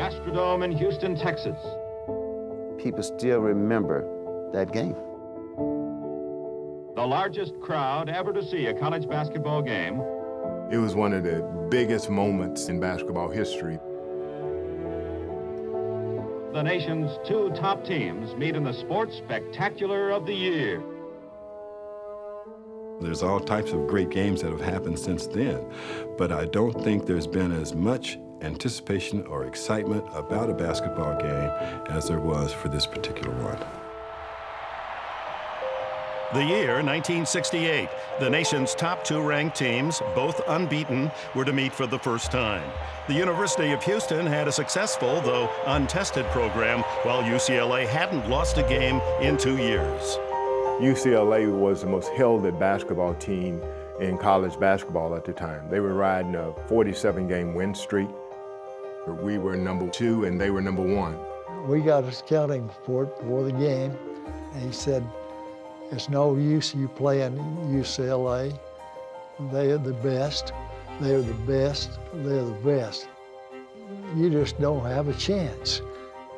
Astrodome in Houston, Texas. People still remember that game. The largest crowd ever to see a college basketball game. It was one of the biggest moments in basketball history. The nation's two top teams meet in the sports spectacular of the year. There's all types of great games that have happened since then, but I don't think there's been as much anticipation or excitement about a basketball game as there was for this particular one. The year, 1968. The nation's top two ranked teams, both unbeaten, were to meet for the first time. The University of Houston had a successful, though untested program, while UCLA hadn't lost a game in 2 years. UCLA was the most heralded basketball team in college basketball at the time. They were riding a 47-game win streak. We were number 2 and they were number 1. We got a scouting report before the game, and he said, "It's no use you playing UCLA. They are the best. They're the best. They're the best. You just don't have a chance."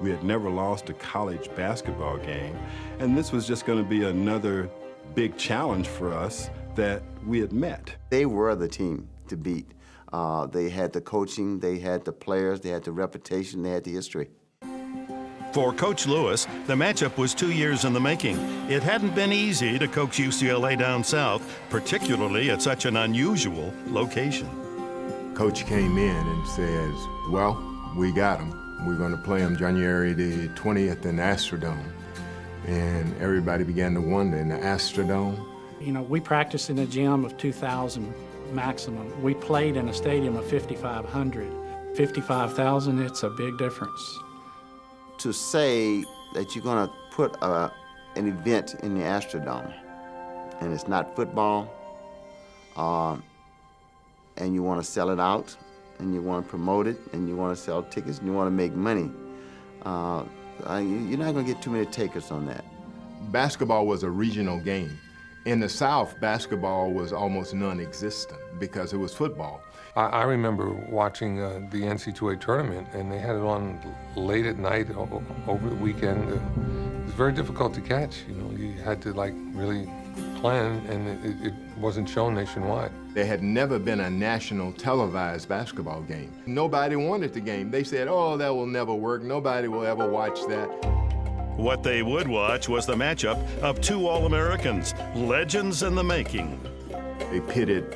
We had never lost a college basketball game, and this was just going to be another big challenge for us that we had met. They were the team to beat. They had the coaching, they had the players, they had the reputation, they had the history. For Coach Lewis, the matchup was 2 years in the making. It hadn't been easy to coach UCLA down south, particularly at such an unusual location. Coach came in and says, "Well, we got them. We're going to play them January the 20th in the Astrodome." And everybody began to wonder, in the Astrodome? You know, we practiced in a gym of 2,000 maximum. We played in a stadium of 5,500. 55,000, it's a big difference. To say that you're going to put an event in the Astrodome, and it's not football, and you want to sell it out, and you want to promote it, and you want to sell tickets, and you want to make money, you're not going to get too many takers on that. Basketball was a regional game. In the South, basketball was almost non-existent because it was football. I remember watching the NCAA tournament, and they had it on late at night over the weekend. It was very difficult to catch. You know, you had to really plan, and it wasn't shown nationwide. There had never been a national televised basketball game. Nobody wanted the game. They said, "Oh, that will never work. Nobody will ever watch that." What they would watch was the matchup of two All-Americans, legends in the making. They pitted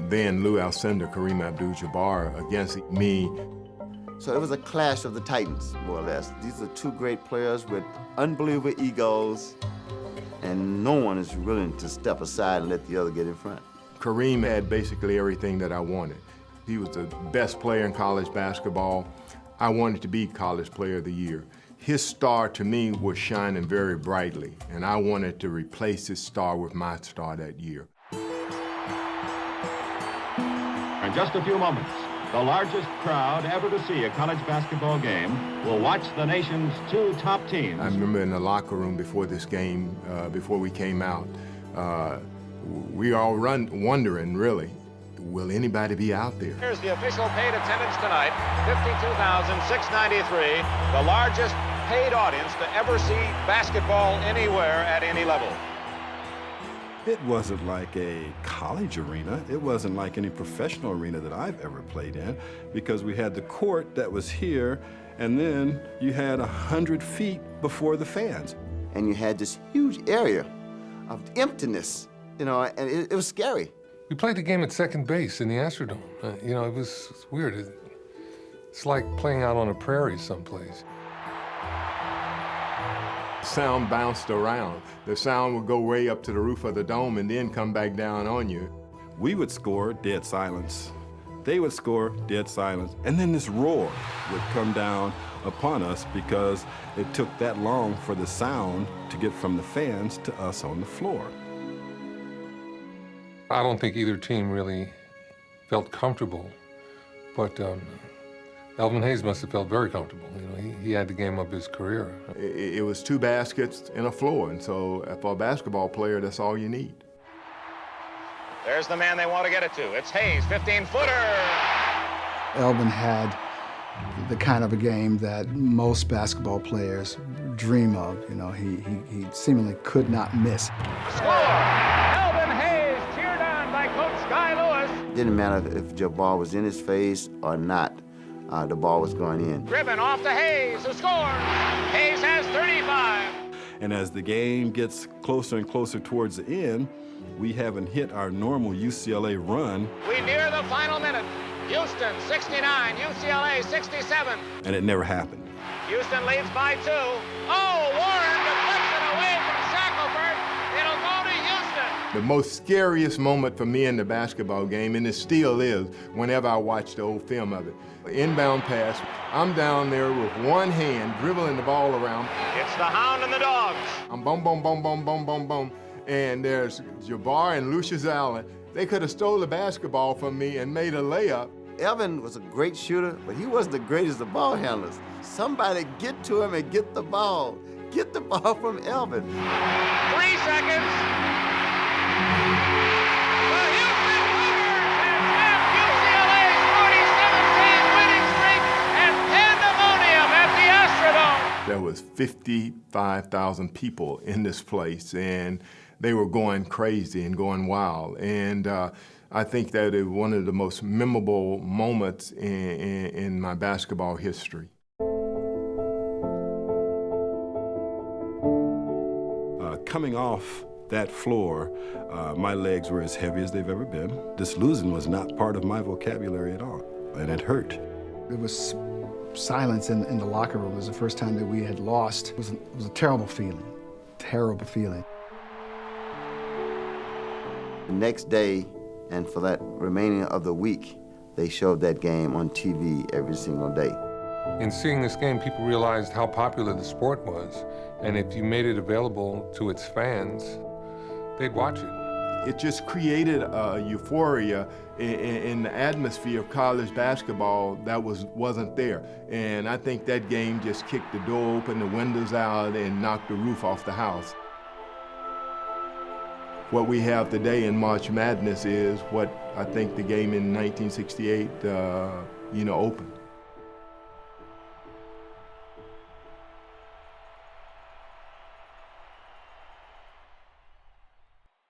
then Lou Alcindor, Kareem Abdul-Jabbar against me. So it was a clash of the titans, more or less. These are two great players with unbelievable egos, and no one is willing to step aside and let the other get in front. Kareem had basically everything that I wanted. He was the best player in college basketball. I wanted to be College Player of the Year. His star, to me, was shining very brightly, and I wanted to replace his star with my star that year. In just a few moments, the largest crowd ever to see a college basketball game will watch the nation's two top teams. I remember in the locker room before this game, before we came out, we all wondering, really, will anybody be out there? Here's the official paid attendance tonight, 52,693, the largest paid audience to ever see basketball anywhere at any level. It wasn't like a college arena. It wasn't like any professional arena that I've ever played in, because we had the court that was here, and then you had 100 feet before the fans. And you had this huge area of emptiness, you know, and it was scary. We played the game at second base in the Astrodome. You know, it was weird. It's like playing out on a prairie someplace. Sound bounced around. The sound would go way up to the roof of the dome and then come back down on you. We would score, dead silence. They would score, dead silence. And then this roar would come down upon us because it took that long for the sound to get from the fans to us on the floor. I don't think either team really felt comfortable, but Elvin Hayes must have felt very comfortable. You know, he had the game of his career. It was 2 baskets and a floor, and so for a basketball player, that's all you need. There's the man they want to get it to. It's Hayes, 15-footer. Elvin had the kind of a game that most basketball players dream of. You know, he seemingly could not miss. Score! Elvin Hayes cheered on by Coach Sky Lewis. Didn't matter if Jabbar was in his face or not, the ball was going in. Driven off to Hayes, who scores. Hayes has 35. And as the game gets closer and closer towards the end, we haven't hit our normal UCLA run. We near the final minute. Houston 69, UCLA 67. And it never happened. Houston leads by 2. Oh, Warren deflects it away from Shackelford. It'll go to Houston. The most scariest moment for me in the basketball game, and it still is, whenever I watch the old film of it. Inbound pass, I'm down there with one hand dribbling the ball around. It's the Hound and the Dogs. I'm boom, boom, boom, boom, boom, boom, boom. And there's Jabbar and Lucius Allen. They could have stole the basketball from me and made a layup. Elvin was a great shooter, but he wasn't the greatest of ball handlers. Somebody get to him and get the ball. Get the ball from Elvin. 3 seconds. The Houston Cougars have snapped UCLA's 47-game winning streak and pandemonium at the Astrodome. There was 55,000 people in this place, and they were going crazy and going wild. And I think that it was one of the most memorable moments in my basketball history. Coming off that floor, my legs were as heavy as they've ever been. This losing was not part of my vocabulary at all, and it hurt. It was silence in the locker room. It was the first time that we had lost. It was a terrible feeling, terrible feeling. The next day, and for that remaining of the week, they showed that game on TV every single day. In seeing this game, people realized how popular the sport was, and if you made it available to its fans, they'd watch it. It just created a euphoria in the atmosphere of college basketball that wasn't there. And I think that game just kicked the door open, the windows out, and knocked the roof off the house. What we have today in March Madness is what I think the game in 1968, opened.